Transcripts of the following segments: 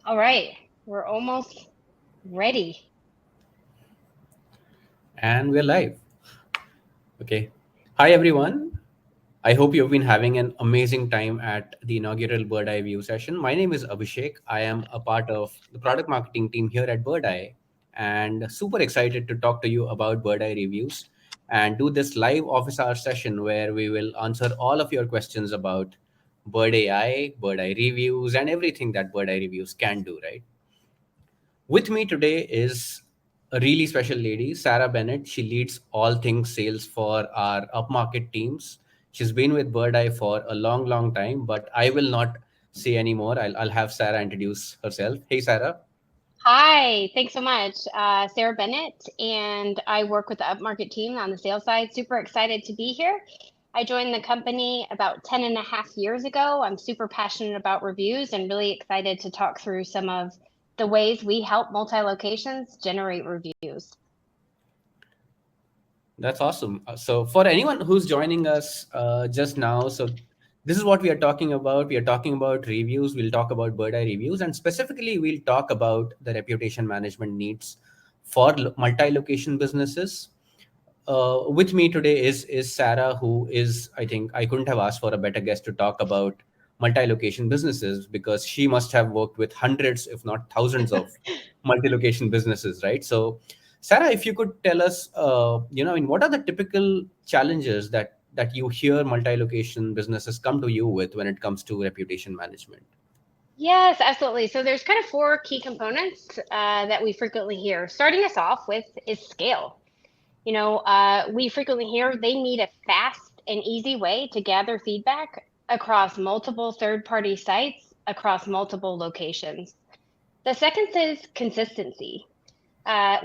All right, we're almost ready. And we're live. Okay. Hi, everyone. I hope you've been having an amazing time at the inaugural Birdeye View session. My name is Abhishek. I am a part of the product marketing team here at Birdeye and super excited to talk to you about Birdeye Reviews and do this live office hour session where we will answer all of your questions about Bird AI, Birdeye Reviews, and everything that Birdeye Reviews can do, right? With me today is a really special lady, Sarah Bennett. She leads all things sales for our upmarket teams. She's been with Birdeye for a long, long time, but I will not say any more. I'll have Sarah introduce herself. Hey, Sarah. Hi, thanks so much. Sarah Bennett, and I work with the upmarket team on the sales side. Super excited to be here. I joined the company about 10 and a half years ago. I'm super passionate about reviews and really excited to talk through some of the ways we help multi-locations generate reviews. That's awesome. So, for anyone who's joining us just now, so this is what we are talking about. We are talking about reviews. We'll talk about Birdeye reviews, and specifically, we'll talk about the reputation management needs for multi-location businesses. With me today is Sarah, who is, I think I couldn't have asked for a better guest to talk about multi-location businesses because she must have worked with hundreds, if not thousands, of multi-location businesses, right? So, Sarah, if you could tell us, what are the typical challenges that you hear multi-location businesses come to you with when it comes to reputation management? Yes, absolutely. So there's kind of four key components that we frequently hear. Starting us off with is scale. We frequently hear they need a fast and easy way to gather feedback across multiple third-party sites, across multiple locations. The second is consistency.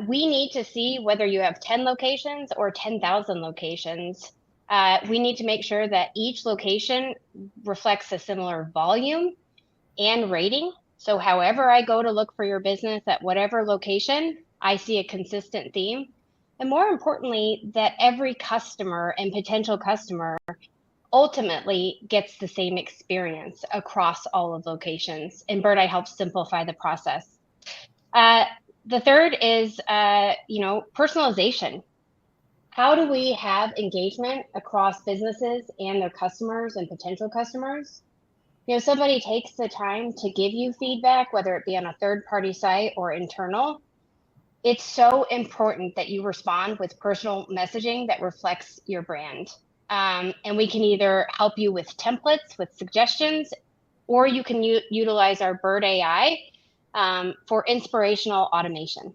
We need to see whether you have 10 locations or 10,000 locations. We need to make sure that each location reflects a similar volume and rating. So, however, I go to look for your business at whatever location, I see a consistent theme. And more importantly, that every customer and potential customer ultimately gets the same experience across all of locations. And Birdeye helps simplify the process. Uh, the third is, personalization. How do we have engagement across businesses and their customers and potential customers? Somebody takes the time to give you feedback, whether it be on a third party site or internal. It's so important that you respond with personal messaging that reflects your brand. And we can either help you with templates, with suggestions, or you can utilize our Bird AI for inspirational automation.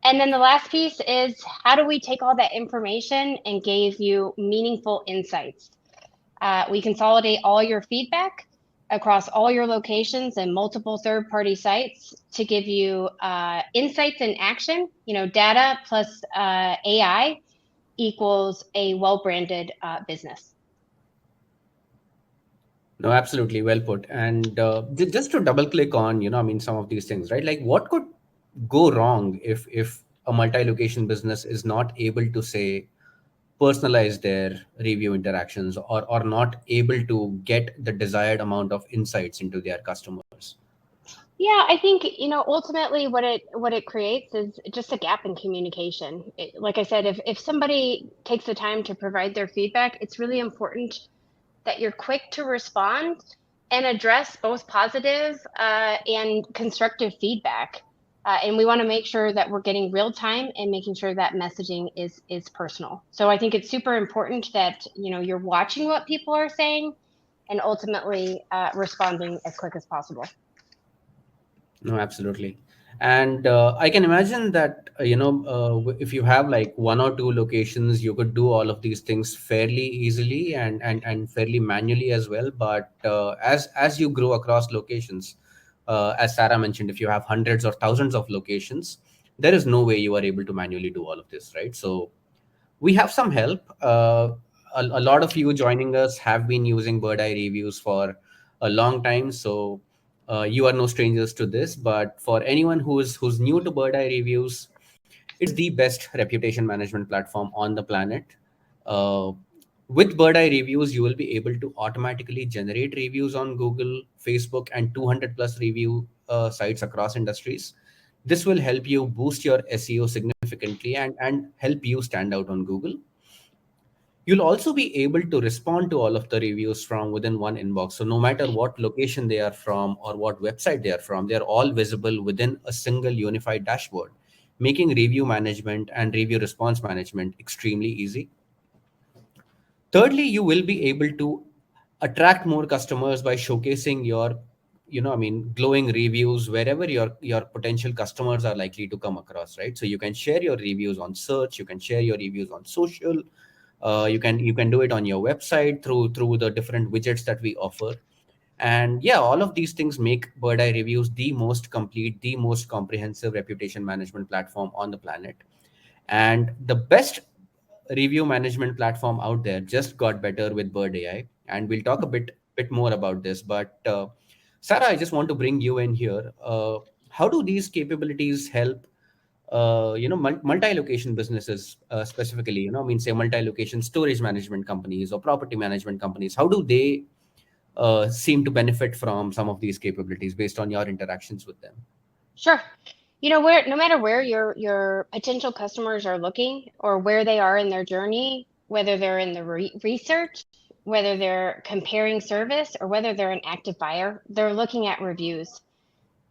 And then the last piece is how do we take all that information and give you meaningful insights? We consolidate all your feedback across all your locations and multiple third-party sites to give you insights and action. Data plus AI equals a well-branded business. No, absolutely well put. And just to double click on, some of these things, right? Like, what could go wrong if a multi-location business is not able to say personalize their review interactions or not able to get the desired amount of insights into their customers? Yeah, I think, ultimately what it creates is just a gap in communication. Like I said, if somebody takes the time to provide their feedback, it's really important that you're quick to respond and address both positive and constructive feedback. And we want to make sure that we're getting real time and making sure that messaging is personal. So I think it's super important that you're watching what people are saying and ultimately responding as quick as possible. No, absolutely. And I can imagine that, if you have like one or two locations, you could do all of these things fairly easily and fairly manually as well. But as you grow across locations, as Sarah mentioned, if you have hundreds or thousands of locations, there is no way you are able to manually do all of this, right? So we have some help. A lot of you joining us have been using Birdeye reviews for a long time, so you are no strangers to this. But for anyone who's new to Birdeye reviews, it's the best reputation management platform on the planet. Uh, with Birdeye reviews, you will be able to automatically generate reviews on Google, Facebook, and 200 plus review sites across industries. This will help you boost your SEO significantly and help you stand out on Google. You'll also be able to respond to all of the reviews from within one inbox. So no matter what location they are from or what website they are from, they're all visible within a single unified dashboard, making review management and review response management extremely easy. Thirdly, you will be able to attract more customers by showcasing your, glowing reviews wherever your potential customers are likely to come across, right? So you can share your reviews on search, you can share your reviews on social, you can do it on your website through the different widgets that we offer. And yeah, all of these things make Birdeye Reviews the most complete, the most comprehensive reputation management platform on the planet. And the best review management platform out there just got better with Bird AI, and we'll talk a bit more about this. But Sarah, I just want to bring you in here. How do these capabilities help, multi-location businesses specifically? Say multi-location storage management companies or property management companies. How do they seem to benefit from some of these capabilities based on your interactions with them? Sure. Where no matter where your potential customers are looking or where they are in their journey, whether they're in the research, whether they're comparing service, or whether they're an active buyer, they're looking at reviews.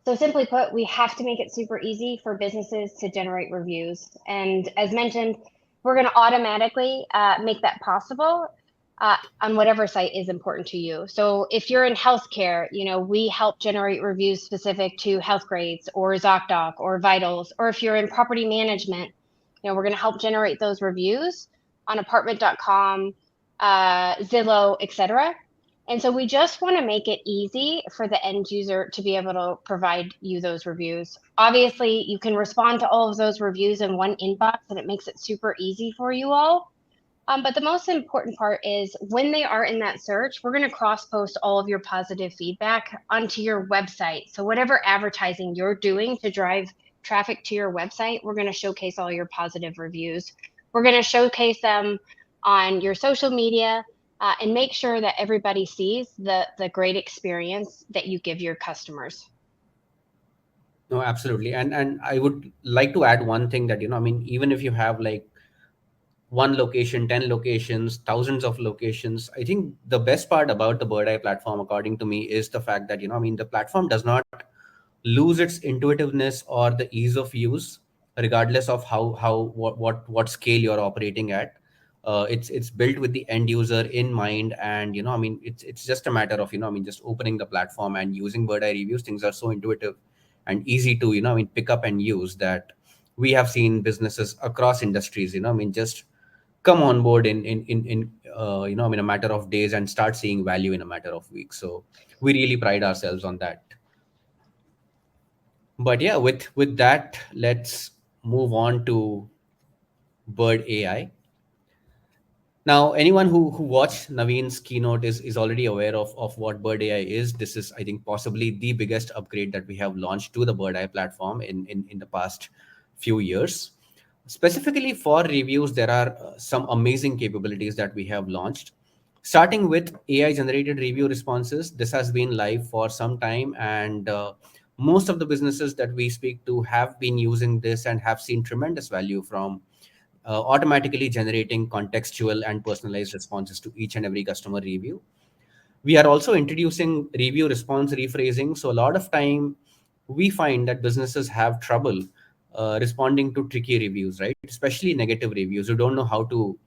So simply put, we have to make it super easy for businesses to generate reviews. And as mentioned, we're going to automatically make that possible on whatever site is important to you. So if you're in healthcare, we help generate reviews specific to health grades or ZocDoc or Vitals. Or if you're in property management, we're going to help generate those reviews on apartment.com, Zillow, etc. And so we just want to make it easy for the end user to be able to provide you those reviews. Obviously, you can respond to all of those reviews in one inbox, and it makes it super easy for you all. But the most important part is when they are in that search, we're going to cross-post all of your positive feedback onto your website. So whatever advertising you're doing to drive traffic to your website, we're going to showcase all your positive reviews. We're going to showcase them on your social media and make sure that everybody sees the great experience that you give your customers. No, absolutely. And I would like to add one thing that, even if you have like one location, 10 locations, thousands of locations, I think the best part about the Birdeye platform, according to me, is the fact that, the platform does not lose its intuitiveness or the ease of use, regardless of what scale you're operating at. It's built with the end user in mind, and it's just a matter of just opening the platform and using Birdeye Reviews. Things are so intuitive and easy to pick up and use that we have seen businesses across industries just come on board in a matter of days and start seeing value in a matter of weeks. So we really pride ourselves on that. But yeah, with that, let's move on to Bird AI. Now, anyone who watched Naveen's keynote is already aware of what Bird AI is. This is, I think, possibly the biggest upgrade that we have launched to the Bird AI platform in the past few years. Specifically for reviews, there are some amazing capabilities that we have launched. Starting with AI generated review responses, this has been live for some time, and most of the businesses that we speak to have been using this and have seen tremendous value from automatically generating contextual and personalized responses to each and every customer review. We are also introducing review response rephrasing. So a lot of time we find that businesses have trouble responding to tricky reviews, right? Especially negative reviews. You don't know how to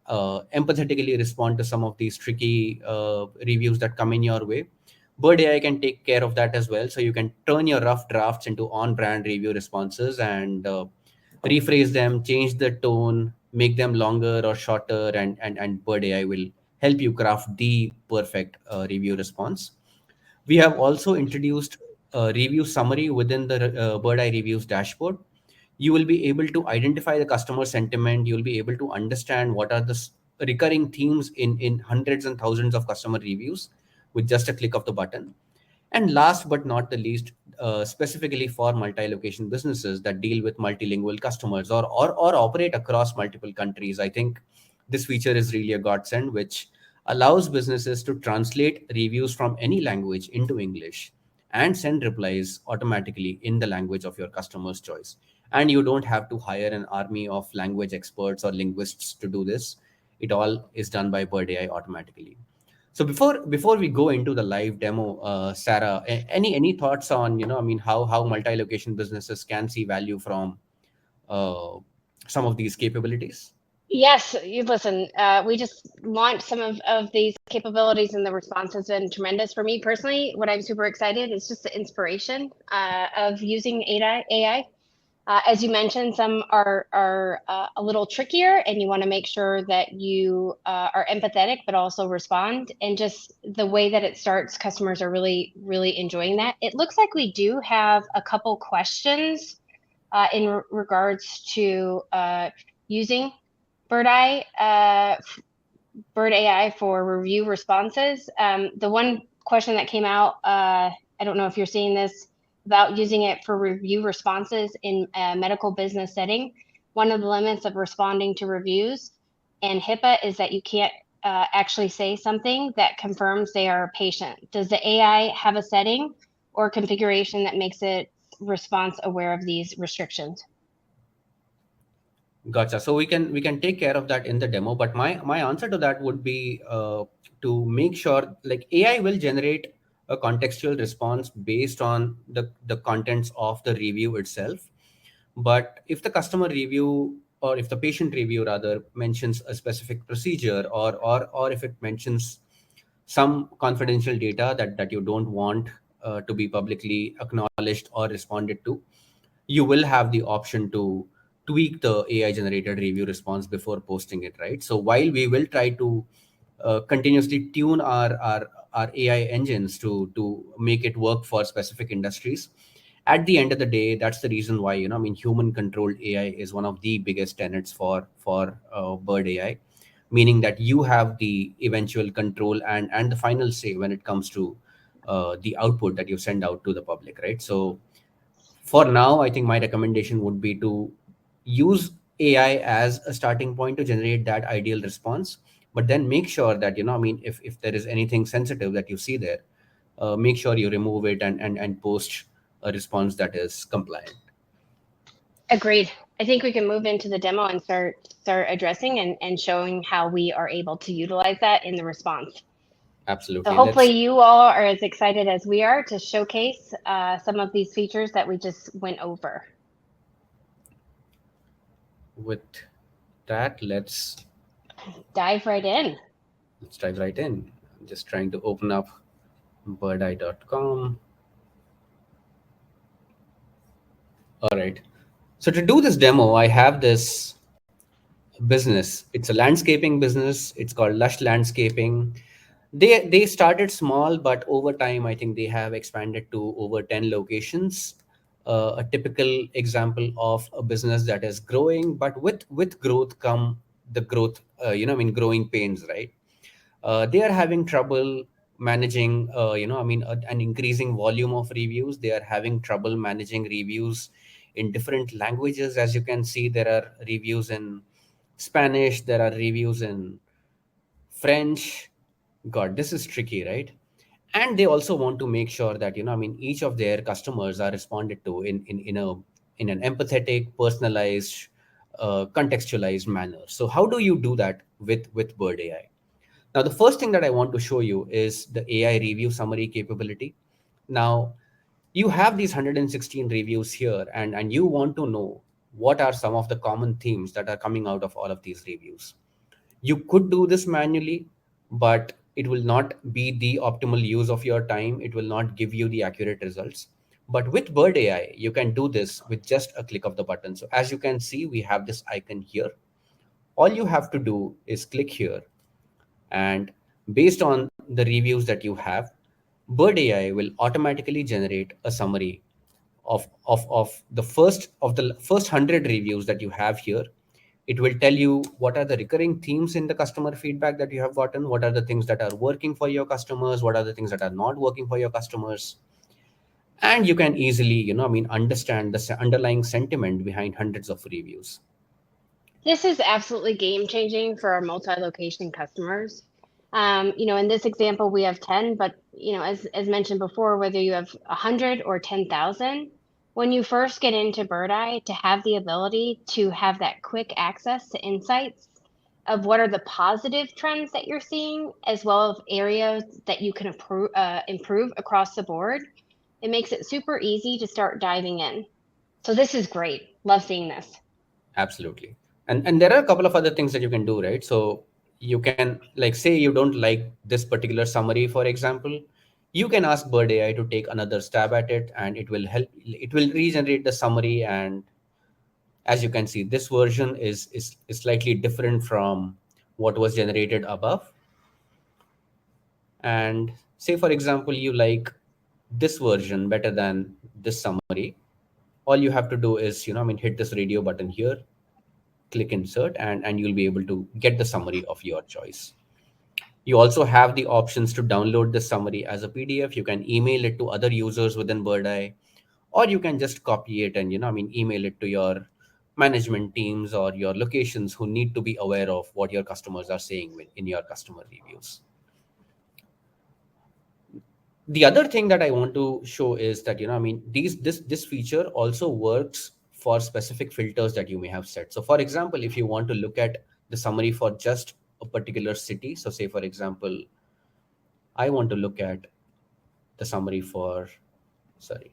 empathetically respond to some of these tricky reviews that come in your way. Bird AI can take care of that as well. So you can turn your rough drafts into on-brand review responses and rephrase them, change the tone, make them longer or shorter, and Bird AI will help you craft the perfect review response. We have also introduced a review summary within the Birdeye Reviews dashboard. You will be able to identify the customer sentiment. You'll be able to understand what are the recurring themes in hundreds and thousands of customer reviews with just a click of the button. And last but not the least, specifically for multi-location businesses that deal with multilingual customers or operate across multiple countries, I think this feature is really a godsend, which allows businesses to translate reviews from any language into English and send replies automatically in the language of your customer's choice. And you don't have to hire an army of language experts or linguists to do this. It all is done by Bird AI automatically. So before we go into the live demo, Sarah, any thoughts on, how multi-location businesses can see value from uh, some of these capabilities? Yes, you listen, we just launched some of these capabilities, and the response has been tremendous. For me personally, what I'm super excited is just the inspiration of using AI. As you mentioned, some are a little trickier, and you want to make sure that you are empathetic, but also respond. And just the way that it starts, customers are really, really enjoying that. It looks like we do have a couple questions in regards to using Birdeye, Bird AI for review responses. The one question that came out, I don't know if you're seeing this, about using it for review responses in a medical business setting. One of the limits of responding to reviews and HIPAA is that you can't actually say something that confirms they are a patient. Does the AI have a setting or configuration that makes it response aware of these restrictions? Gotcha. So we can take care of that in the demo. But my answer to that would be to make sure, like, AI will generate a contextual response based on the contents of the review itself. But if the customer review, or if the patient review rather, mentions a specific procedure, or if it mentions some confidential data that you don't want to be publicly acknowledged or responded to, you will have the option to tweak the AI generated review response before posting it, right? So while we will try to continuously tune our AI engines to make it work for specific industries, at the end of the day, that's the reason why, human controlled AI is one of the biggest tenets for Bird AI, meaning that you have the eventual control and the final say when it comes to the output that you send out to the public, right? So for now, I think my recommendation would be to use AI as a starting point to generate that ideal response. But then make sure that, if there is anything sensitive that you see there, make sure you remove it and post a response that is compliant. Agreed. I think we can move into the demo and start addressing and showing how we are able to utilize that in the response. So Absolutely. hopefully Let's, you all are as excited as we are to showcase some of these features that we just went over. with that, Dive right in. let's dive right in. I'm just trying to open up birdeye.com. All right. So to do this demo, I have this business. It's a landscaping business. It's called Lush Landscaping. They started small, but over time, I think they have expanded to over 10 locations. A typical example of a business that is growing, but with growth come the growth, growing pains, right? They are having trouble managing, an increasing volume of reviews. They are having trouble managing reviews in different languages. As you can see, there are reviews in Spanish, there are reviews in French. God, this is tricky, right? And they also want to make sure that, each of their customers are responded to in an empathetic, personalized, contextualized manner. So how do you do that with Bird AI? Now, the first thing that I want to show you is the AI review summary capability. Now, you have these 116 reviews here, and you want to know what are some of the common themes that are coming out of all of these reviews. You could do this manually, but it will not be the optimal use of your time. It will not give you the accurate results. But with Bird AI, you can do this with just a click of the button. So as you can see, we have this icon here. All you have to do is click here, and based on the reviews that you have, Bird AI will automatically generate a summary of the first 100 reviews that you have here. It will tell you what are the recurring themes in the customer feedback that you have gotten, what are the things that are working for your customers, what are the things that are not working for your customers. And you can easily, understand the underlying sentiment behind hundreds of reviews. This is absolutely game changing for our multi-location customers. In this example, we have 10, but as mentioned before, whether you have 100 or 10,000, when you first get into Birdeye, to have the ability to have that quick access to insights of what are the positive trends that you're seeing, as well as areas that you can improve across the board, it makes it super easy to start diving in. So this is great. Love seeing this. Absolutely. And there are a couple of other things that you can do, right? So you can, like, say you don't like this particular summary, for example, you can ask Bird AI to take another stab at it, and it will regenerate the summary. And as you can see, this version is slightly different from what was generated above. And say, for example, you like this version better than this summary, all you have to do is, hit this radio button here, click insert, and you'll be able to get the summary of your choice. You also have the options to download the summary as a PDF. You can email it to other users within Birdeye, or you can just copy it and, email it to your management teams or your locations who need to be aware of what your customers are saying in your customer reviews. The other thing that I want to show is that, this feature also works for specific filters that you may have set. So for example, if you want to look at the summary for just a particular city, so say, for example, I want to look at the summary for, sorry.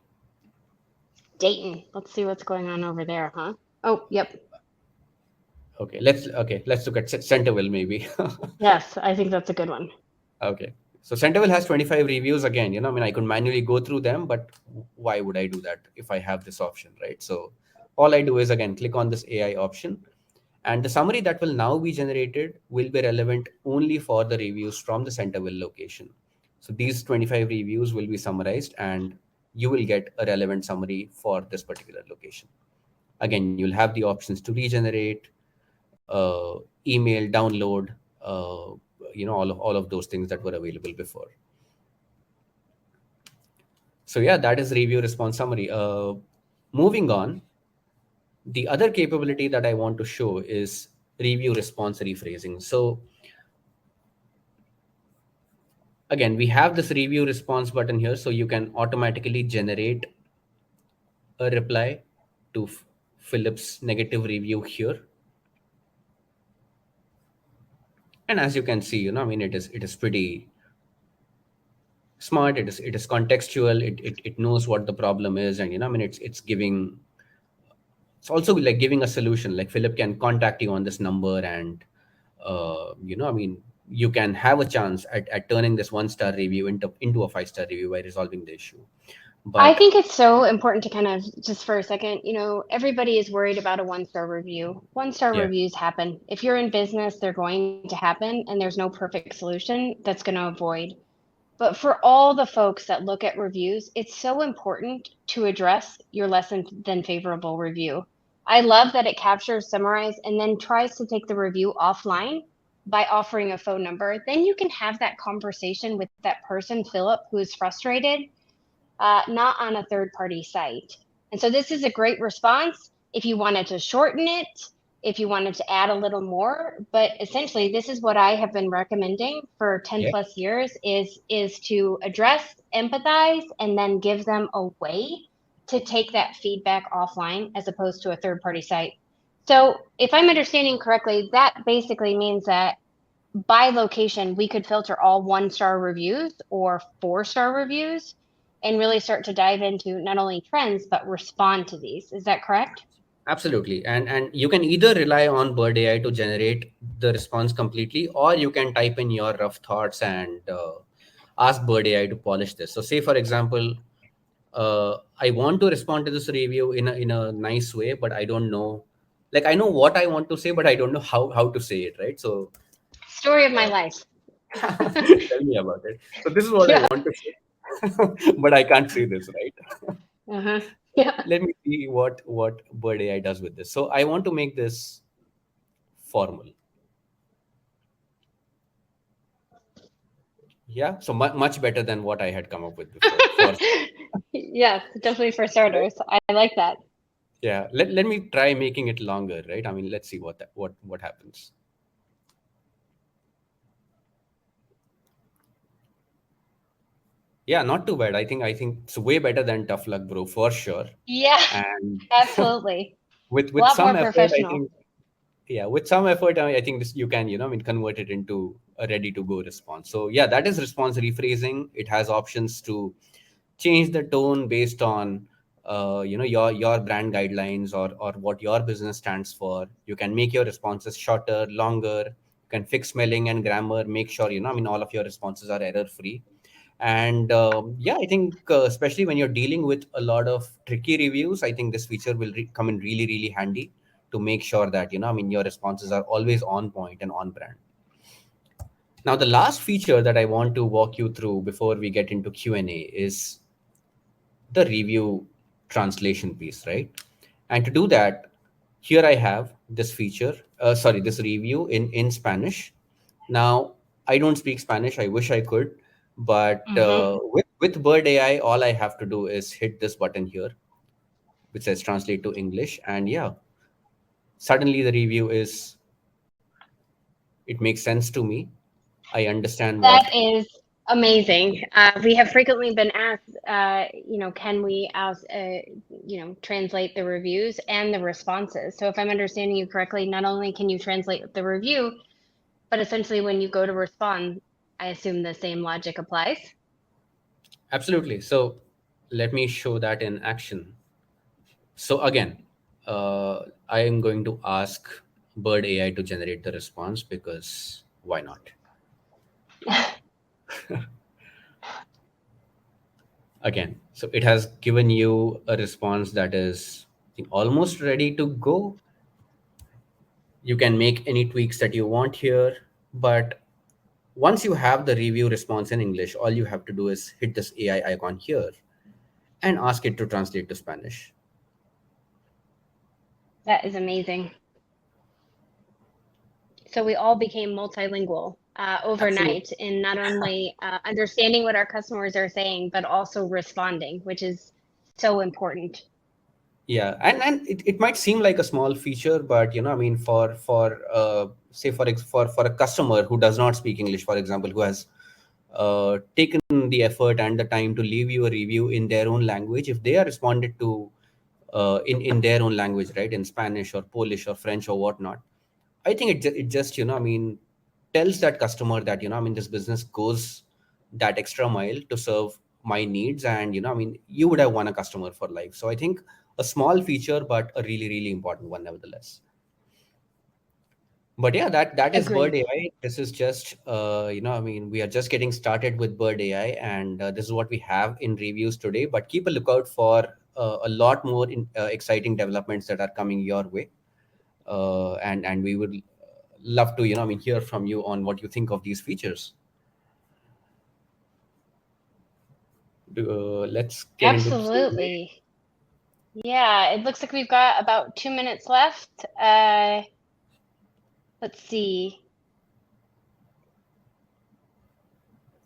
Dayton. Let's see what's going on over there, huh? Oh, yep. Let's look at Centerville maybe. Yes, I think that's a good one. Okay. So Centerville has 25 reviews again, I could manually go through them, but why would I do that if I have this option, right? So all I do is, again, click on this AI option, and the summary that will now be generated will be relevant only for the reviews from the Centerville location. So these 25 reviews will be summarized, and you will get a relevant summary for this particular location. Again, you'll have the options to regenerate, email, download, all of those things that were available before. So yeah, that is review response summary. Moving on, the other capability that I want to show is review response rephrasing. So again, we have this review response button here, so you can automatically generate a reply to Philip's negative review here. And as you can see, it is pretty smart. It is contextual. It knows what the problem is, and it's also like giving a solution. Like, Philip can contact you on this number, and you can have a chance at turning this 1-star review into a 5-star review by resolving the issue. I But think it's so important to kind of just for a second, everybody is worried about a 1-star review. 1-star yeah, reviews happen. If you're in business, they're going to happen, and there's no perfect solution that's going to avoid. But for all the folks that look at reviews, it's so important to address your less than favorable review. I love that it captures, summarizes, and then tries to take the review offline by offering a phone number. Then you can have that conversation with that person, Philip, who is frustrated, not on a third-party site. And so this is a great response if you wanted to shorten it, if you wanted to add a little more. But essentially, this is what I have been recommending for 10 yeah, plus years is to address, empathize, and then give them a way to take that feedback offline as opposed to a third-party site. So if I'm understanding correctly, that basically means that by location, we could filter all 1-star reviews or 4-star reviews and really start to dive into not only trends, but respond to these. Is that correct? absolutely. And you can either rely on Bird AI to generate the response completely, or you can type in your rough thoughts and ask Bird AI to polish this. So say, for example, I want to respond to this review in a nice way, but I don't know. Like, I know what I want to say, but I don't know how to say it, right? So Story of my life. tell me about it. So this is what I Yeah. want to say, but I can't say this, right? Uh-huh. Yeah. Let me see what Bird AI does with this. So I want to make this formal. Yeah, so much better than what I had come up with before. For Yes, definitely for starters. I like that. yeah, let me try making it longer, right? Let's see what happens. Yeah, not too bad. I think it's way better than tough luck, bro, for sure. Yeah, And absolutely. A with lot more some effort, I professional. think, yeah, with some effort, I think this you can, convert it into a ready to go response. So yeah, that is response rephrasing. It has options to change the tone based on your brand guidelines or what your business stands for. You can make your responses shorter, longer. You can fix spelling and grammar, make sure all of your responses are error free. And yeah, I think especially when you're dealing with a lot of tricky reviews, I think this feature will come in really really handy to make sure that your responses are always on point and on brand. Now the last feature that I want to walk you through before we get into Q&A is the review translation piece, right? And to do that, here I have this feature, this review in Spanish. Now, I don't speak Spanish. I wish I could, but Hmm. with Bird AI, all I have to do is hit this button here, which says translate to English, and yeah, suddenly the review is it makes sense to me. I understand That what. is amazing. We have frequently been asked, can we ask, translate the reviews and the responses? So if I'm understanding you correctly, not only can you translate the review, but essentially when you go to respond, I assume the same logic applies. Absolutely. So let me show that in action. So again, I am going to ask Bird AI to generate the response because why not? Again, so it has given you a response that is, I think, almost ready to go. You can make any tweaks that you want here, but once you have the review response in English, all you have to do is hit this AI icon here and ask it to translate to Spanish. That is amazing. So we all became multilingual Absolutely. overnight in not only understanding what our customers are saying, but also responding, which is so important. Yeah, and it might seem like a small feature, but for say for a customer who does not speak English, for example, who has taken the effort and the time to leave you a review in their own language, if they are responded to in their own language, right, in Spanish or Polish or French or whatnot, I think it just tells that customer that this business goes that extra mile to serve my needs, and you would have won a customer for life. So I think a small feature, but a really really important one nevertheless. But yeah, that is Bird Agreed. AI. This is just we are just getting started with Bird AI, and this is what we have in reviews today. But keep a lookout for a lot more exciting developments that are coming your way, and we would love to hear from you on what you think of these features. Let's get into Q&A. Absolutely. Yeah, it looks like we've got about 2 minutes left. Let's see.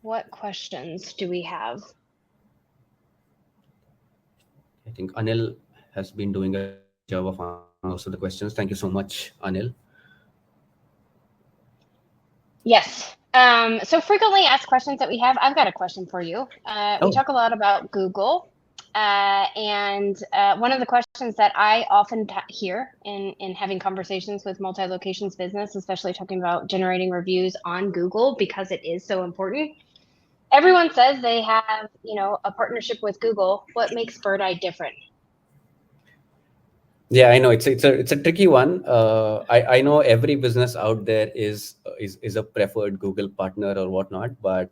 What questions do we have? I think Anil has been doing a great job of answering most of the questions. Thank you so much, Anil. Yes. So frequently asked questions that we have. I've got a question for you. We Oh, talk a lot about Google, and one of the questions that I often hear in having conversations with multi-locations business, especially talking about generating reviews on Google because it is so important. Everyone says they have, a partnership with Google. What makes Birdeye different? yeah, I know it's a tricky one. I know every business out there is a preferred Google partner or whatnot, but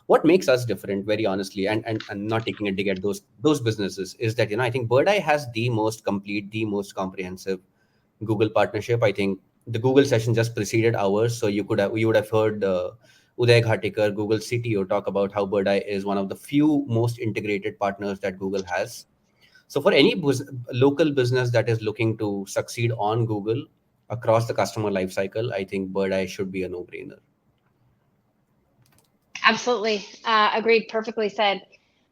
what makes us different, very honestly, and not taking a dig at those businesses, is that I think Birdeye has the most complete, the most comprehensive Google partnership. I think the Google session just preceded ours, so you would have heard Uday Ghatikar, Google CTO, talk about how Birdeye is one of the few most integrated partners that Google has. So for any local business that is looking to succeed on Google across the customer lifecycle, I think Birdeye should be a no-brainer. Absolutely. Agreed. Perfectly said.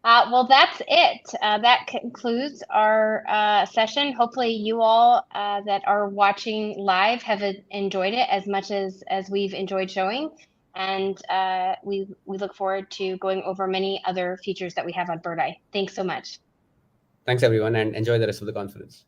Well, that's it. That concludes our session. Hopefully, you all that are watching live have enjoyed it as much as we've enjoyed showing. And we look forward to going over many other features that we have on Birdeye. Thanks so much. Thanks, everyone, and enjoy the rest of the conference.